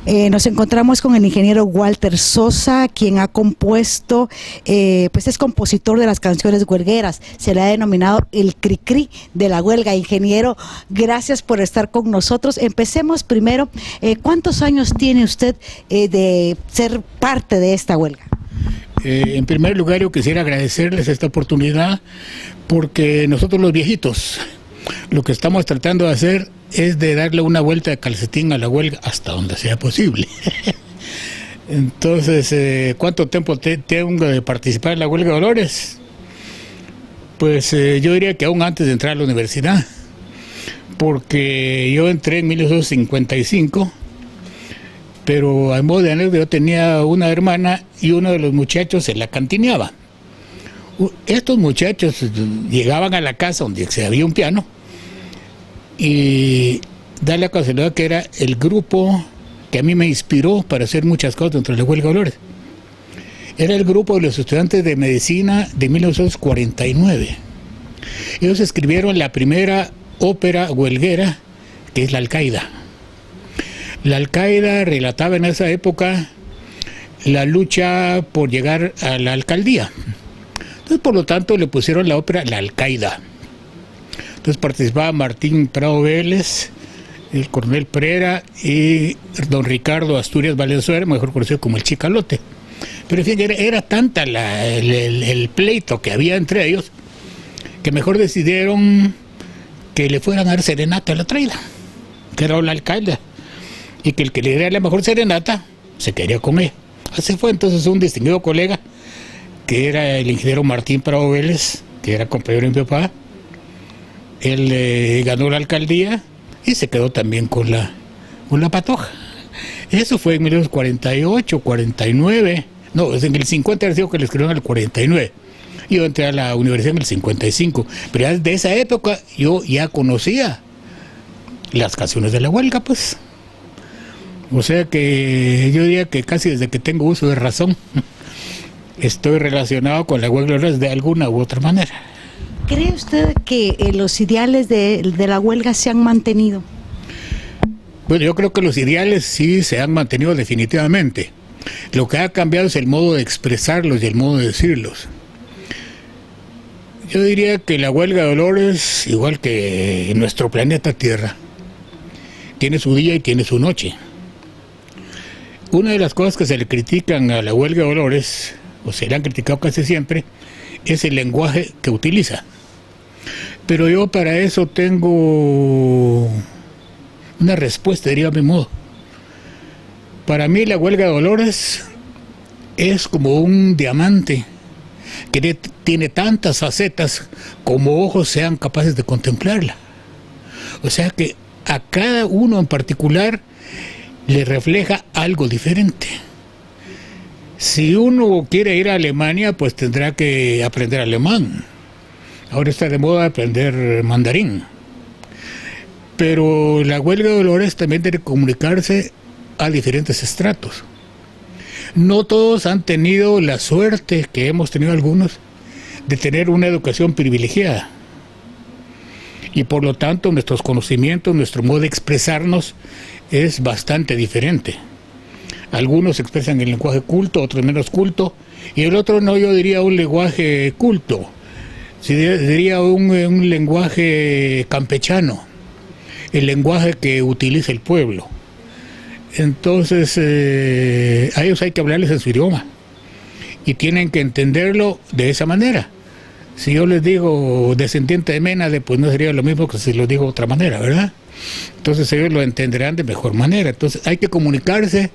Nos encontramos con el ingeniero Walter Sosa, quien ha compuesto, pues es compositor de las canciones huelgueras. Se le ha denominado el cri-cri de la huelga. Ingeniero, gracias por estar con nosotros. Empecemos primero, ¿cuántos años tiene usted de ser parte de esta huelga? En primer lugar, yo quisiera agradecerles esta oportunidad, porque nosotros los viejitos lo que estamos tratando de hacer es de darle una vuelta de calcetín a la huelga hasta donde sea posible. Entonces, ¿cuánto tiempo tengo de participar en la huelga de Dolores? Pues yo diría que aún antes de entrar a la universidad, porque yo entré en 1955, pero a modo de anécdota yo tenía una hermana y uno de los muchachos se la cantineaba. Estos muchachos llegaban a la casa donde se había un piano y da la casualidad que era el grupo que a mí me inspiró para hacer muchas cosas dentro de la huelga de Dolores. Era el grupo de los estudiantes de medicina de 1949. Ellos escribieron la primera ópera huelguera, que es La Alcaida. La Alcaida relataba en esa época la lucha por llegar a la alcaldía. Entonces, por lo tanto, le pusieron la ópera La Alcaida. Entonces participaba Martín Prado Vélez, el coronel Pereira y don Ricardo Asturias Valenzuela, mejor conocido como el Chicalote. Pero en fin, era tanta el pleito que había entre ellos, que mejor decidieron que le fueran a dar serenata a la traída, que era la alcalde, y que el que le diera la mejor serenata se quería comer. Así fue entonces un distinguido colega, que era el ingeniero Martín Prado Vélez, que era compañero de mi papá. Él ganó la alcaldía y se quedó también con la patoja. Eso fue en 1948, 49, no, en el 50 ha sido que le escribieron en el 49. Yo entré a la universidad en el 55, pero desde esa época yo ya conocía las canciones de la huelga, pues. O sea que yo diría que casi desde que tengo uso de razón estoy relacionado con la huelga de alguna u otra manera. ¿Cree usted que los ideales de la huelga se han mantenido? Bueno, yo creo que los ideales sí se han mantenido definitivamente. Lo que ha cambiado es el modo de expresarlos y el modo de decirlos. Yo diría que la huelga de Dolores, igual que en nuestro planeta Tierra, tiene su día y tiene su noche. Una de las cosas que se le critican a la huelga de Dolores, o se le han criticado casi siempre, es el lenguaje que utiliza. Pero yo para eso tengo una respuesta, diría a mi modo. Para mí la huelga de Dolores es como un diamante que tiene tantas facetas como ojos sean capaces de contemplarla. O sea que a cada uno en particular le refleja algo diferente. Si uno quiere ir a Alemania, pues tendrá que aprender alemán. Ahora está de moda aprender mandarín. Pero la huelga de Dolores también debe comunicarse a diferentes estratos. No todos han tenido la suerte que hemos tenido algunos de tener una educación privilegiada. Y por lo tanto nuestros conocimientos, nuestro modo de expresarnos es bastante diferente. Algunos expresan el lenguaje culto, otros menos culto, y el otro no, yo diría un lenguaje culto, diría un lenguaje campechano, el lenguaje que utiliza el pueblo. Entonces, a ellos hay que hablarles en su idioma, y tienen que entenderlo de esa manera. Si yo les digo descendiente de Ménade, pues no sería lo mismo que si lo digo de otra manera, ¿verdad? Entonces ellos lo entenderán de mejor manera. Entonces hay que comunicarse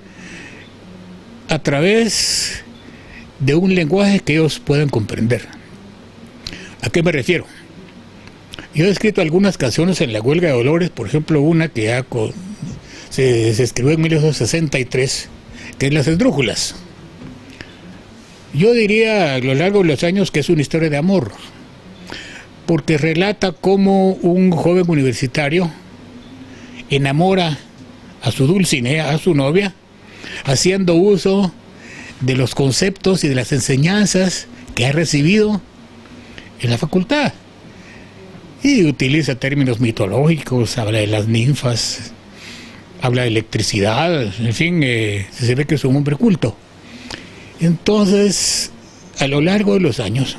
a través de un lenguaje que ellos puedan comprender. ¿A qué me refiero? Yo he escrito algunas canciones en la huelga de Dolores, por ejemplo una que ya se escribió en 1963, que es Las Esdrújulas. Yo diría a lo largo de los años que es una historia de amor, porque relata cómo un joven universitario enamora a su Dulcinea, a su novia, haciendo uso de los conceptos y de las enseñanzas que ha recibido en la facultad. Y utiliza términos mitológicos, habla de las ninfas, habla de electricidad, en fin, se ve que es un hombre culto. Entonces, a lo largo de los años,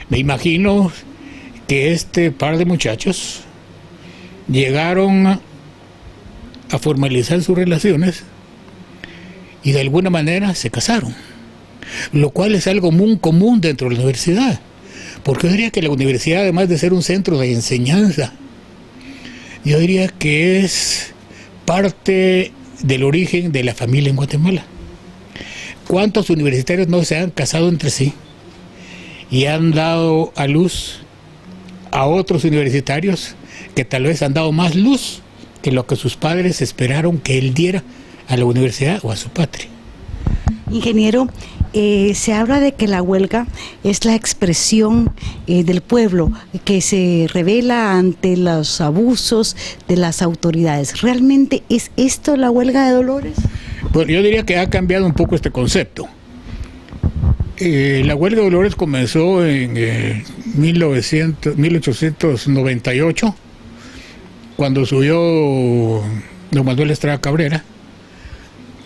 me imagino que este par de muchachos llegaron a formalizar sus relaciones y de alguna manera se casaron, lo cual es algo muy común dentro de la universidad, porque yo diría que la universidad, además de ser un centro de enseñanza, yo diría que es parte del origen de la familia en Guatemala. ¿Cuántos universitarios no se han casado entre sí y han dado a luz a otros universitarios que tal vez han dado más luz que lo que sus padres esperaron que él diera a la universidad o a su patria? Ingeniero, se habla de que la huelga es la expresión del pueblo que se revela ante los abusos de las autoridades. ¿Realmente es esto la huelga de Dolores? Bueno, yo diría que ha cambiado un poco este concepto. La huelga de Dolores comenzó en 1898, cuando subió don Manuel Estrada Cabrera,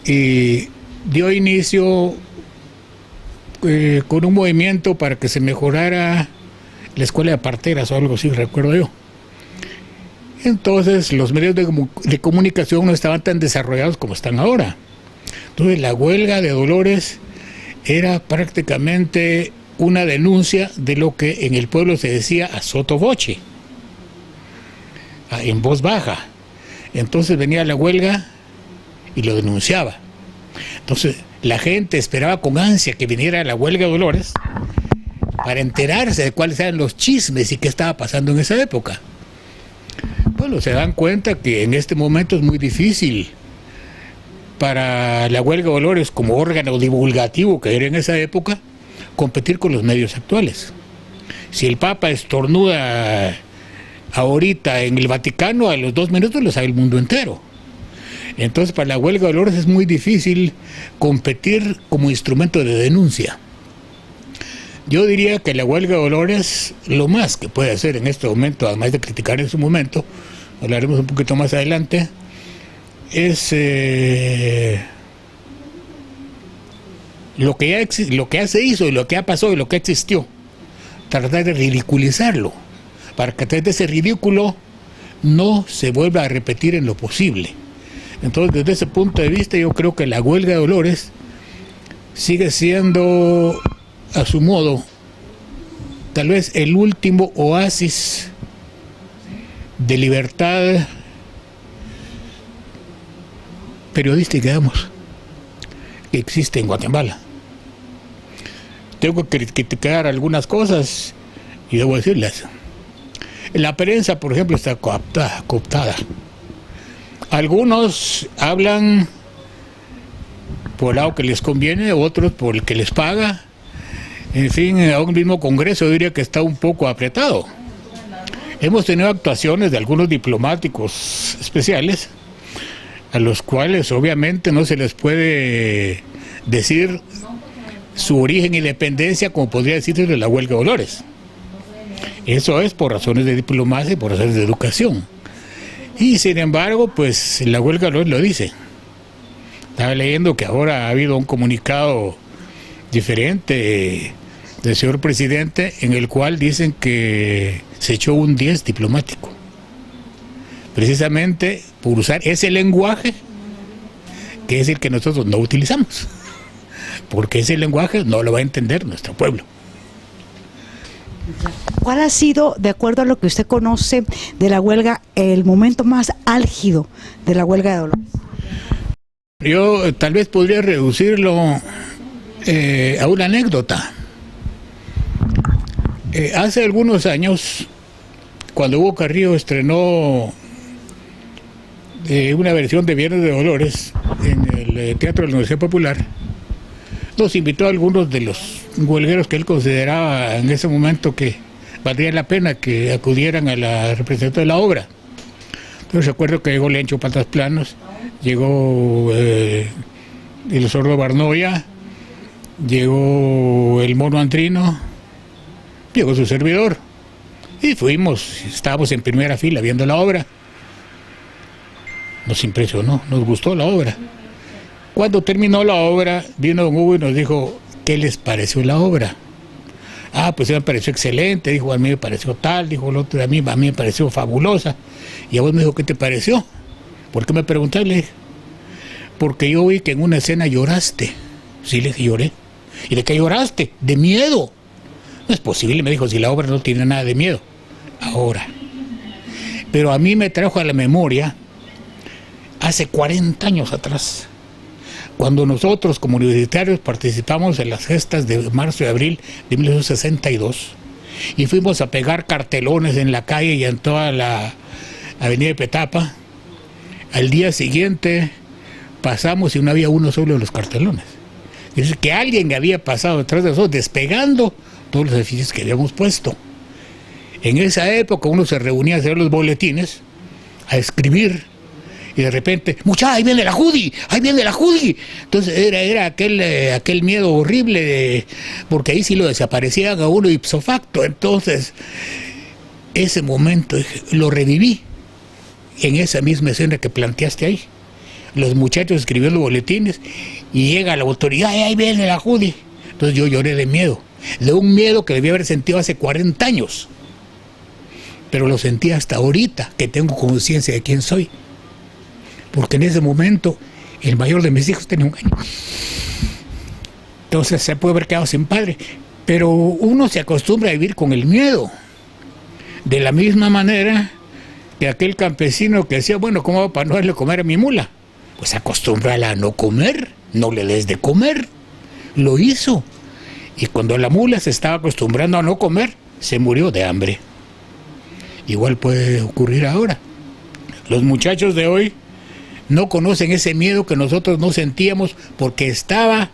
y dio inicio con un movimiento para que se mejorara la escuela de parteras o algo así, recuerdo yo. Entonces los medios de comunicación no estaban tan desarrollados como están ahora. Entonces la huelga de Dolores era prácticamente una denuncia de lo que en el pueblo se decía a sotto voce, en voz baja. Entonces venía la huelga y lo denunciaba. Entonces la gente esperaba con ansia que viniera la huelga de Dolores para enterarse de cuáles eran los chismes y qué estaba pasando en esa época. Bueno, se dan cuenta que en este momento es muy difícil para la huelga de Dolores, como órgano divulgativo que era en esa época, competir con los medios actuales. Si el Papa estornuda ahorita en el Vaticano, a los 2 minutos lo sabe el mundo entero. Entonces, para la huelga de Dolores es muy difícil competir como instrumento de denuncia. Yo diría que la huelga de Dolores, lo más que puede hacer en este momento, además de criticar en su momento, hablaremos un poquito más adelante, es lo que ya se hizo y lo que ha pasado y lo que existió, tratar de ridiculizarlo, para que a través de ese ridículo no se vuelva a repetir en lo posible. Entonces, desde ese punto de vista, yo creo que la huelga de Dolores sigue siendo, a su modo, tal vez el último oasis de libertad periodística, digamos, que existe en Guatemala. Tengo que criticar algunas cosas y debo decirlas. La prensa, por ejemplo, está cooptada. Algunos hablan por el lado que les conviene, otros por el que les paga. En fin, a un mismo Congreso yo diría que está un poco apretado. Hemos tenido actuaciones de algunos diplomáticos especiales, a los cuales obviamente no se les puede decir su origen y dependencia como podría decirse de la huelga de Dolores. Eso es por razones de diplomacia y por razones de educación. Y sin embargo, pues la huelga de Dolores lo dice. Estaba leyendo que ahora ha habido un comunicado diferente del señor presidente en el cual dicen que se echó un 10 diplomático. Precisamente por usar ese lenguaje que es el que nosotros no utilizamos, porque ese lenguaje no lo va a entender nuestro pueblo. ¿Cuál ha sido, de acuerdo a lo que usted conoce de la huelga, el momento más álgido de la huelga de Dolores? Yo tal vez podría reducirlo a una anécdota. Hace algunos años, cuando Hugo Carrillo estrenó una versión de Viernes de Dolores en el Teatro de la Universidad Popular, nos invitó a algunos de los huelgueros que él consideraba en ese momento que valdría la pena que acudieran a la representación de la obra. Entonces recuerdo que llegó Lencho Patas Planos, llegó el Sordo Barnoya, llegó el Mono Antrino, llegó su servidor, y fuimos, estábamos en primera fila viendo la obra. Nos impresionó, nos gustó la obra. Cuando terminó la obra, vino don Hugo y nos dijo, ¿qué les pareció la obra? Ah, pues a mí me pareció excelente, dijo, a mí me pareció tal, dijo el otro, a mí me pareció fabulosa. Y a vos me dijo, ¿qué te pareció? ¿Por qué me preguntaste? Le dije, porque yo vi que en una escena lloraste. Sí, le dije, lloré. ¿Y de qué lloraste? De miedo. No es posible, me dijo, si la obra no tiene nada de miedo. Ahora. Pero a mí me trajo a la memoria hace 40 años atrás, cuando nosotros como universitarios participamos en las gestas de marzo y abril de 1962 y fuimos a pegar cartelones en la calle y en toda la avenida de Petapa. Al día siguiente pasamos y no había uno solo de los cartelones. Es decir, que alguien había pasado detrás de nosotros despegando todos los edificios que habíamos puesto. En esa época uno se reunía a hacer los boletines, a escribir, y de repente, ¡mucha! ¡Ahí viene la Judy! ¡Ahí viene la Judy! Entonces era aquel miedo horrible, porque ahí sí lo desaparecían a uno ipso facto. Entonces, ese momento lo reviví en esa misma escena que planteaste ahí. Los muchachos escribiendo boletines y llega la autoridad, ¡ahí viene la Judy! Entonces yo lloré de miedo, de un miedo que debía haber sentido hace 40 años. Pero lo sentí hasta ahorita, que tengo conciencia de quién soy. Porque en ese momento el mayor de mis hijos tenía 1 año. Entonces se puede haber quedado sin padre. Pero uno se acostumbra a vivir con el miedo. De la misma manera que aquel campesino que decía, bueno, ¿cómo hago para no darle comer a mi mula? Pues acostúmbrala a no comer, no le des de comer. Lo hizo. Y cuando la mula se estaba acostumbrando a no comer, se murió de hambre. Igual puede ocurrir ahora. Los muchachos de hoy no conocen ese miedo que nosotros no sentíamos porque estaba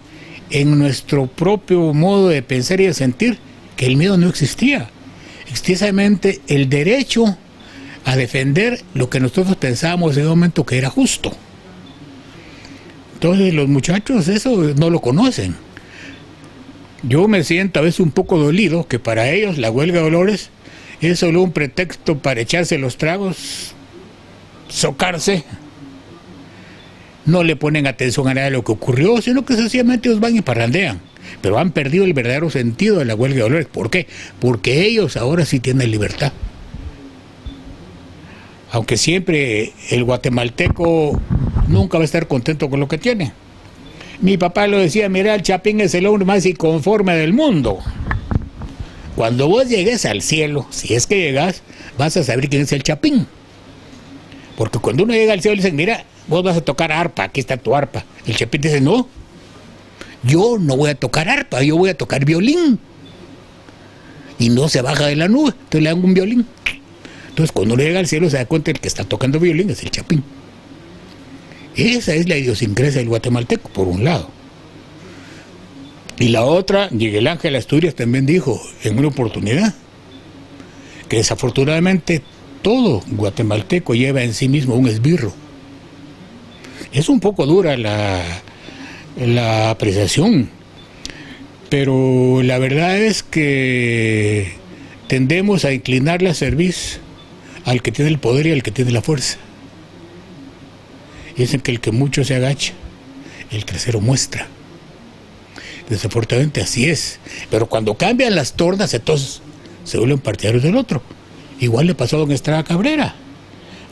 en nuestro propio modo de pensar y de sentir que el miedo no existía. Existía solamente el derecho a defender lo que nosotros pensábamos en ese momento que era justo. Entonces los muchachos eso no lo conocen. Yo me siento a veces un poco dolido que para ellos la huelga de Dolores es solo un pretexto para echarse los tragos, socarse. No le ponen atención a nada de lo que ocurrió, sino que sencillamente ellos van y parrandean. Pero han perdido el verdadero sentido de la huelga de Dolores. ¿Por qué? Porque ellos ahora sí tienen libertad. Aunque siempre el guatemalteco nunca va a estar contento con lo que tiene. Mi papá lo decía, mira, el Chapín es el hombre más inconforme del mundo. Cuando vos llegues al cielo, si es que llegas, vas a saber quién es el Chapín. Porque cuando uno llega al cielo, le dicen, mira, vos vas a tocar arpa, aquí está tu arpa. El Chapín dice, no, yo no voy a tocar arpa, yo voy a tocar violín. Y no se baja de la nube, entonces le dan un violín. Entonces cuando uno llega al cielo se da cuenta que el que está tocando violín es el Chapín. Esa es la idiosincrasia del guatemalteco, por un lado. Y la otra, Miguel Ángel Asturias también dijo en una oportunidad que desafortunadamente todo guatemalteco lleva en sí mismo un esbirro. Es un poco dura la apreciación, pero la verdad es que tendemos a inclinar la cerviz al que tiene el poder y al que tiene la fuerza. Y dicen que el que mucho se agacha, el trasero muestra. Desafortunadamente así es. Pero cuando cambian las tornas, entonces se vuelven partidarios del otro. Igual le pasó a don Estrada Cabrera.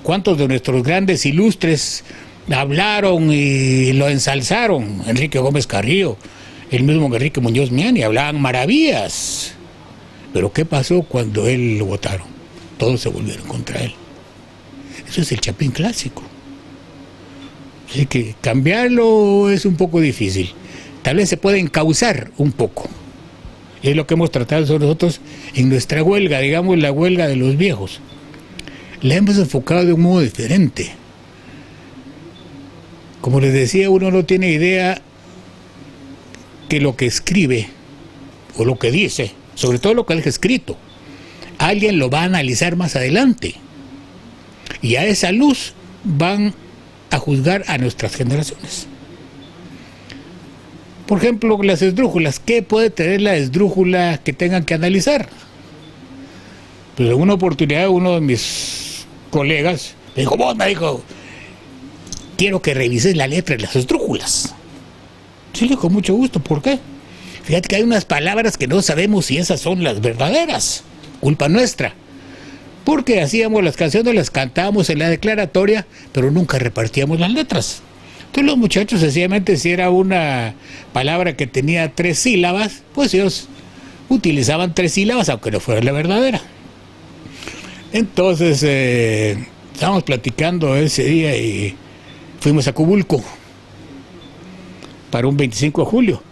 ¿Cuántos de nuestros grandes ilustres hablaron y lo ensalzaron? Enrique Gómez Carrillo, el mismo Enrique Muñoz Miani, hablaban maravillas. Pero ¿qué pasó cuando él lo votaron? Todos se volvieron contra él. Eso es el Chapín clásico. Así que cambiarlo es un poco difícil. Tal vez se puede encauzar un poco. Y es lo que hemos tratado nosotros en nuestra huelga, digamos la huelga de los viejos. La hemos enfocado de un modo diferente. Como les decía, uno no tiene idea que lo que escribe o lo que dice, sobre todo lo que deja escrito, alguien lo va a analizar más adelante. Y a esa luz van a juzgar a nuestras generaciones. Por ejemplo, las esdrújulas. ¿Qué puede tener la esdrújula que tengan que analizar? Pues en una oportunidad uno de mis colegas me dijo, quiero que revises la letra de las esdrújulas. Sí, con mucho gusto. ¿Por qué? Fíjate que hay unas palabras que no sabemos si esas son las verdaderas. Culpa nuestra. Porque hacíamos las canciones, las cantábamos en la declaratoria, pero nunca repartíamos las letras. Entonces los muchachos, sencillamente, si era una palabra que tenía 3 sílabas, pues ellos utilizaban 3 sílabas, aunque no fuera la verdadera. Entonces, estábamos platicando ese día y fuimos a Cubulco para un 25 de julio.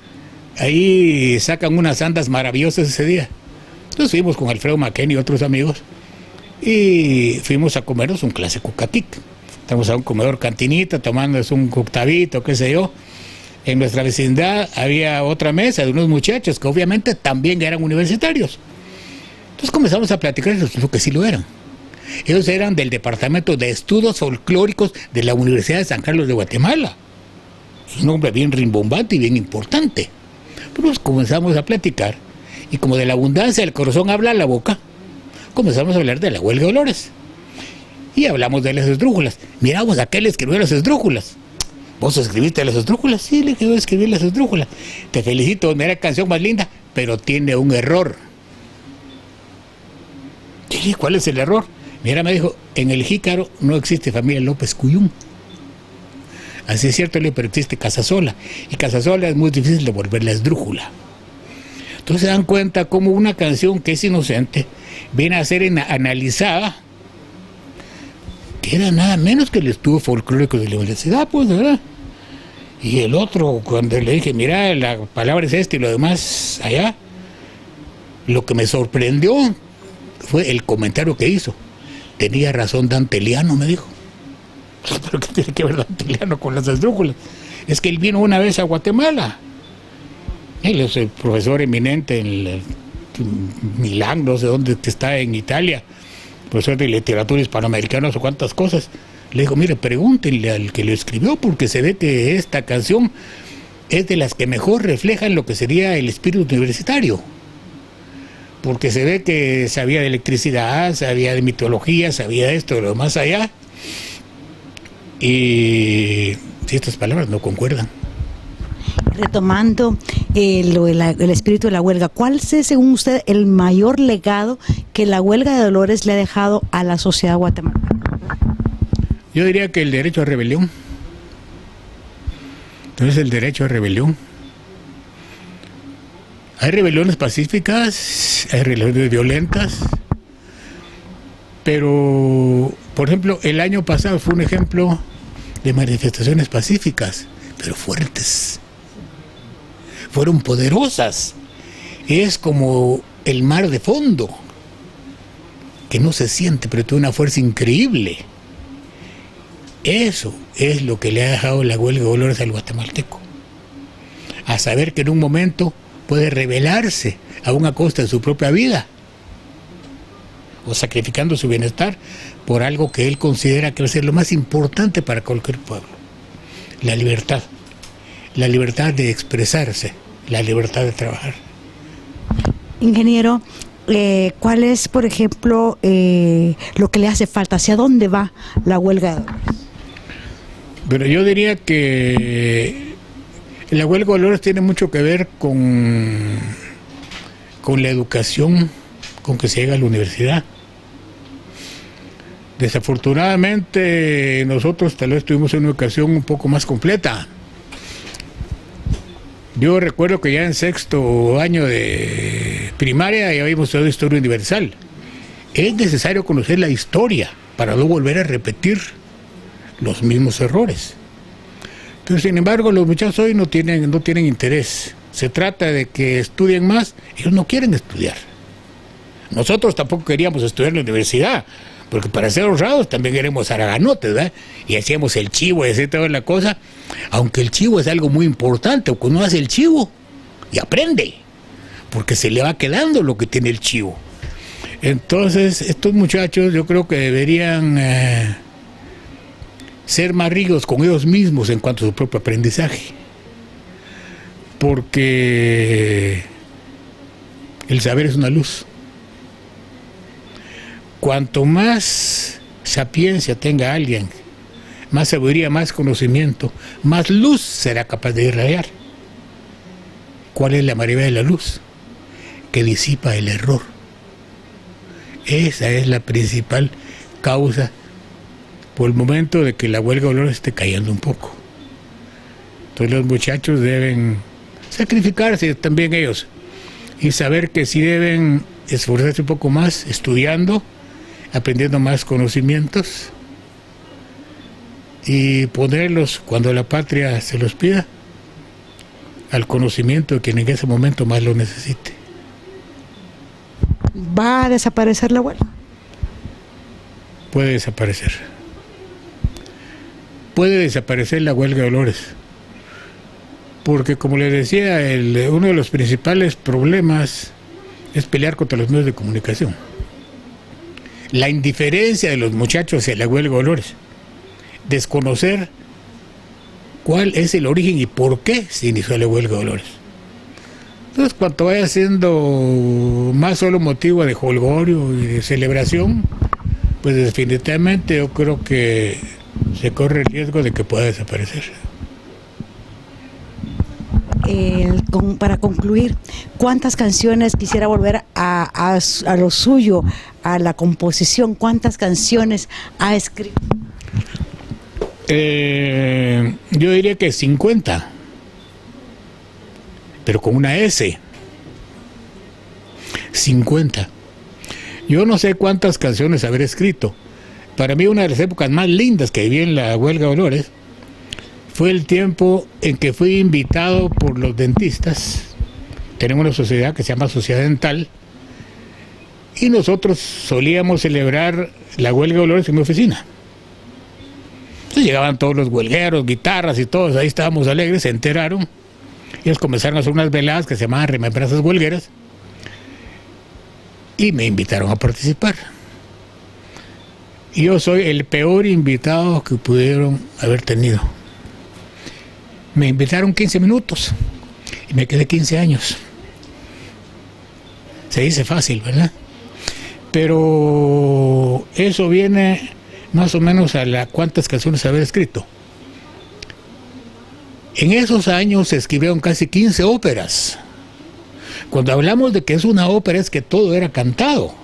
Ahí sacan unas andas maravillosas ese día. Entonces fuimos con Alfredo Maquén y otros amigos y fuimos a comernos un clásico catic. Estamos a un comedor cantinita, tomándonos un octavito, qué sé yo. En nuestra vecindad había otra mesa de unos muchachos que obviamente también eran universitarios. Entonces comenzamos a platicar, lo que sí lo eran. Ellos eran del Departamento de Estudios Folclóricos de la Universidad de San Carlos de Guatemala. Es un nombre bien rimbombante y bien importante. Pero pues comenzamos a platicar y como de la abundancia del corazón habla la boca, comenzamos a hablar de la huelga de Dolores. Y hablamos de las esdrújulas. Miramos a aquel escribió las esdrújulas. ¿Vos escribiste las esdrújulas? Sí, le quedó escribir las esdrújulas. Te felicito, mira canción más linda, pero tiene un error. Sí, ¿cuál es el error? Mira, me dijo, en el Jícaro no existe familia López Cuyún. Así es cierto, pero existe Casasola. Y Casasola es muy difícil de volver la esdrújula. Entonces se dan cuenta cómo una canción que es inocente viene a ser analizada, que era nada menos que el estudio folclórico de la universidad, pues, ¿verdad? Y el otro, cuando le dije, mira, la palabra es esta y lo demás allá, lo que me sorprendió fue el comentario que hizo. Tenía razón Danteliano, me dijo. ¿Pero qué tiene que ver Danteliano con las esdrújulas? Es que él vino una vez a Guatemala. Él es el profesor eminente en Milán, no sé dónde está en Italia, profesor de literatura hispanoamericana, o cuántas cosas. Le dijo, mire, pregúntenle al que lo escribió, porque se ve que esta canción es de las que mejor reflejan lo que sería el espíritu universitario. Porque se ve que sabía de electricidad, sabía de mitología, sabía de esto, de lo más allá. Y si estas palabras no concuerdan. Retomando el espíritu de la huelga, ¿cuál es, según usted, el mayor legado que la huelga de Dolores le ha dejado a la sociedad guatemalteca? Yo diría que el derecho a rebelión. Entonces, el derecho a rebelión. Hay rebeliones pacíficas, hay rebeliones violentas, pero, por ejemplo, el año pasado fue un ejemplo de manifestaciones pacíficas, pero fuertes. Fueron poderosas. Es como el mar de fondo, que no se siente, pero tiene una fuerza increíble. Eso es lo que le ha dejado la huelga de Dolores al guatemalteco. A saber que en un momento puede rebelarse aún a costa de su propia vida, o sacrificando su bienestar por algo que él considera que va a ser lo más importante para cualquier pueblo: la libertad de expresarse, la libertad de trabajar. Ingeniero, ¿cuál es, por ejemplo, lo que le hace falta? ¿Hacia dónde va la huelga de Dolores? Pero yo diría que la huelga de Dolores tiene mucho que ver con la educación con que se llega a la universidad. Desafortunadamente nosotros tal vez tuvimos una educación un poco más completa. Yo recuerdo que ya en 6º año de primaria ya habíamos estudiado historia universal. Es necesario conocer la historia para no volver a repetir los mismos errores. Pero sin embargo los muchachos hoy no tienen interés. Se trata de que estudien más, ellos no quieren estudiar. Nosotros tampoco queríamos estudiar en la universidad, porque para ser honrados también éramos haraganotes, ¿verdad? Y hacíamos el chivo y así toda la cosa, aunque el chivo es algo muy importante. Cuando uno hace el chivo y aprende, porque se le va quedando lo que tiene el chivo. Entonces estos muchachos yo creo que deberían ser más rígidos con ellos mismos en cuanto a su propio aprendizaje, porque el saber es una luz. Cuanto más sapiencia tenga alguien, más sabiduría, más conocimiento, más luz será capaz de irradiar. ¿Cuál es la maravilla de la luz? Que disipa el error. Esa es la principal causa por el momento de que la huelga de olores esté cayendo un poco. Entonces los muchachos deben sacrificarse también ellos y saber que sí deben esforzarse un poco más estudiando, aprendiendo más conocimientos y ponerlos cuando la patria se los pida al conocimiento de quien en ese momento más lo necesite. ¿Va a desaparecer la huelga? Puede desaparecer. Puede desaparecer la huelga de olores. Porque, como les decía, uno de los principales problemas es pelear contra los medios de comunicación. La indiferencia de los muchachos hacia la huelga de olores. Desconocer cuál es el origen y por qué se inició la huelga de olores. Entonces, cuanto vaya siendo más solo motivo de jolgorio y de celebración, pues definitivamente yo creo que se corre el riesgo de que pueda desaparecer. Para concluir, ¿cuántas canciones quisiera volver a lo suyo, a la composición? ¿Cuántas canciones ha escrito? Yo diría que 50, pero con una S. 50. Yo no sé cuántas canciones habré escrito. Para mí una de las épocas más lindas que viví en la huelga de olores fue el tiempo en que fui invitado por los dentistas. Tenemos una sociedad que se llama Sociedad Dental y nosotros solíamos celebrar la huelga de olores en mi oficina. Entonces llegaban todos los huelgueros, guitarras y todos, ahí estábamos alegres, se enteraron y ellos comenzaron a hacer unas veladas que se llamaban remembranzas huelgueras y me invitaron a participar. Y yo soy el peor invitado que pudieron haber tenido. Me invitaron 15 minutos y me quedé 15 años. Se dice fácil, ¿verdad? Pero eso viene más o menos a cuántas canciones haber escrito. En esos años se escribieron casi 15 óperas. Cuando hablamos de que es una ópera es que todo era cantado,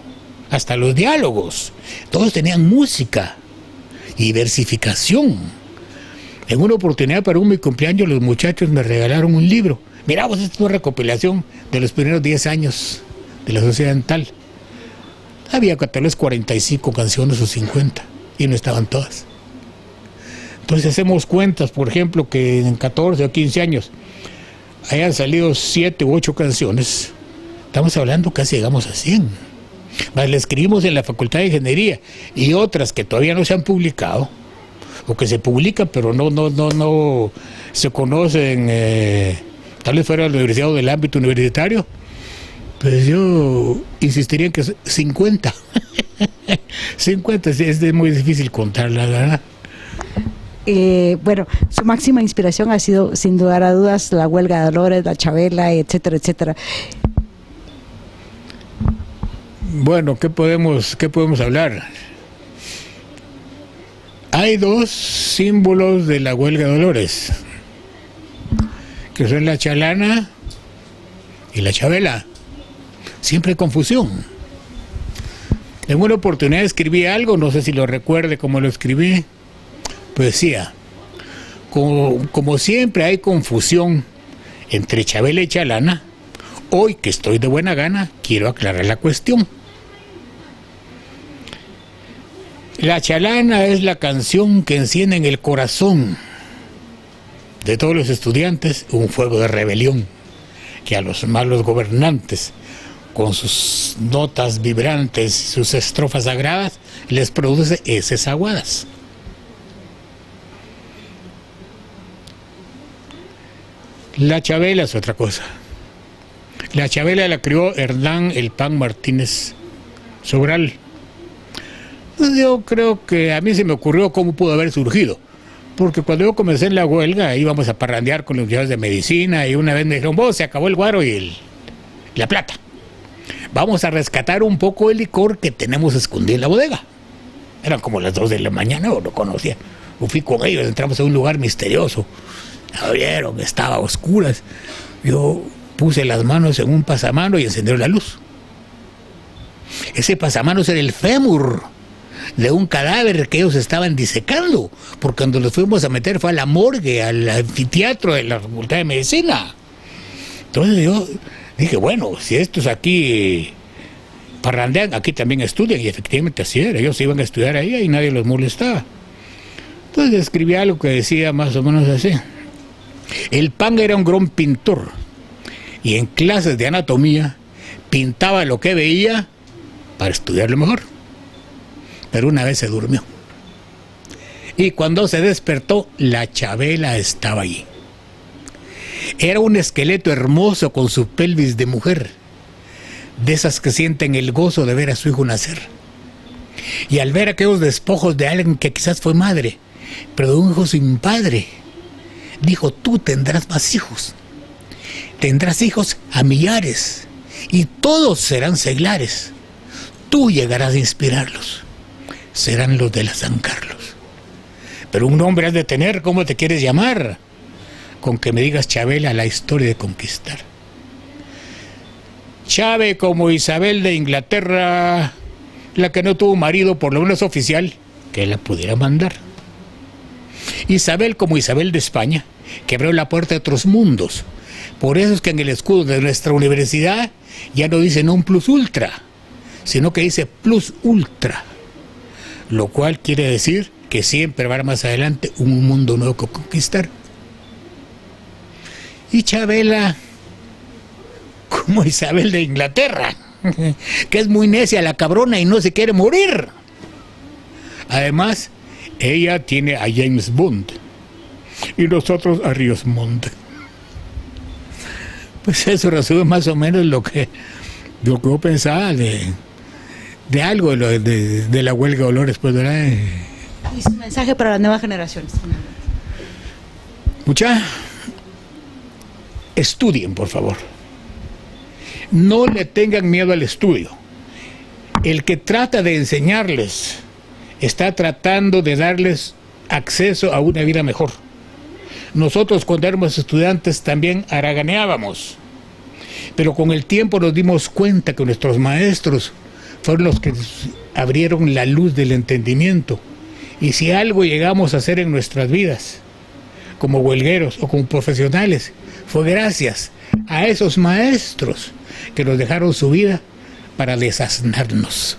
hasta los diálogos. Todos tenían música y versificación. En una oportunidad para mi cumpleaños los muchachos me regalaron un libro. Mirá, vos, esta es una recopilación de los primeros 10 años de la Sociedad Dental. Había tal vez 45 canciones o 50 y no estaban todas. Entonces hacemos cuentas, por ejemplo, que en 14 o 15 años hayan salido 7 u 8 canciones. Estamos hablando casi llegamos a 100. Más le escribimos en la Facultad de Ingeniería y otras que todavía no se han publicado o que se publican pero no se conocen, tal vez fuera de la universidad o del ámbito universitario. Pues yo insistiría en que 50. 50 es muy difícil contar, la verdad. Bueno, su máxima inspiración ha sido, sin lugar a dudas, la huelga de olores, la Chabela, etcétera, etcétera. Bueno, ¿qué podemos hablar? Hay dos símbolos de la huelga de olores, que son la chalana y la Chabela. Siempre hay confusión. En una oportunidad escribí algo, no sé si lo recuerde cómo lo escribí, poesía. Como siempre hay confusión entre Chabela y chalana, hoy que estoy de buena gana, quiero aclarar la cuestión. La chalana es la canción que enciende en el corazón de todos los estudiantes un fuego de rebelión que a los malos gobernantes, con sus notas vibrantes, sus estrofas sagradas, les produce heces aguadas. La Chabela es otra cosa. La Chabela la crió Hernán El Pan Martínez Sobral. Yo creo que a mí se me ocurrió cómo pudo haber surgido, porque cuando yo comencé en la huelga íbamos a parrandear con los estudiantes de medicina y una vez me dijeron, vos, se acabó el guaro y la plata. Vamos a rescatar un poco de licor que tenemos escondido en la bodega. Eran como las 2 de la mañana, o lo conocía. Yo fui con ellos, entramos a un lugar misterioso. Abrieron, estaba a oscuras. Yo puse las manos en un pasamano y encendieron la luz. Ese pasamanos era el fémur de un cadáver que ellos estaban disecando, porque cuando los fuimos a meter fue a la morgue, al anfiteatro de la Facultad de Medicina. Entonces yo dije, bueno, si estos aquí parrandean, aquí también estudian, y efectivamente así era, ellos iban a estudiar ahí y nadie los molestaba. Entonces escribí algo que decía más o menos así: el Pan era un gran pintor, y en clases de anatomía pintaba lo que veía para estudiarlo mejor. Pero una vez se durmió. Y cuando se despertó, la Chabela estaba allí. Era un esqueleto hermoso con su pelvis de mujer, de esas que sienten el gozo de ver a su hijo nacer. Y al ver aquellos despojos de alguien que quizás fue madre, pero de un hijo sin padre, dijo: tú tendrás más hijos. Tendrás hijos a millares, y todos serán seglares. Tú llegarás a inspirarlos. Serán los de la San Carlos. Pero un nombre has de tener. ¿Cómo te quieres llamar? Con que me digas Chabela, la historia de conquistar. Chave como Isabel de Inglaterra, la que no tuvo marido, por lo menos oficial, que la pudiera mandar. Isabel como Isabel de España, que abrió la puerta a otros mundos. Por eso es que en el escudo de nuestra universidad ya no dice non plus ultra, sino que dice plus ultra, lo cual quiere decir que siempre va más adelante un mundo nuevo que conquistar. Y Chabela como Isabel de Inglaterra, que es muy necia la cabrona y no se quiere morir. Además, ella tiene a James Bond y nosotros a Riosmond. Pues eso resume más o menos lo que yo pensaba de algo de la huelga de olores, pues, ¿verdad? Y su mensaje para las nuevas generaciones. Mucha, estudien, por favor. No le tengan miedo al estudio. El que trata de enseñarles está tratando de darles acceso a una vida mejor. Nosotros cuando éramos estudiantes también haraganeábamos, pero con el tiempo nos dimos cuenta que nuestros maestros fueron los que abrieron la luz del entendimiento. Y si algo llegamos a hacer en nuestras vidas, como huelgueros o como profesionales, fue gracias a esos maestros que nos dejaron su vida para desasnarnos.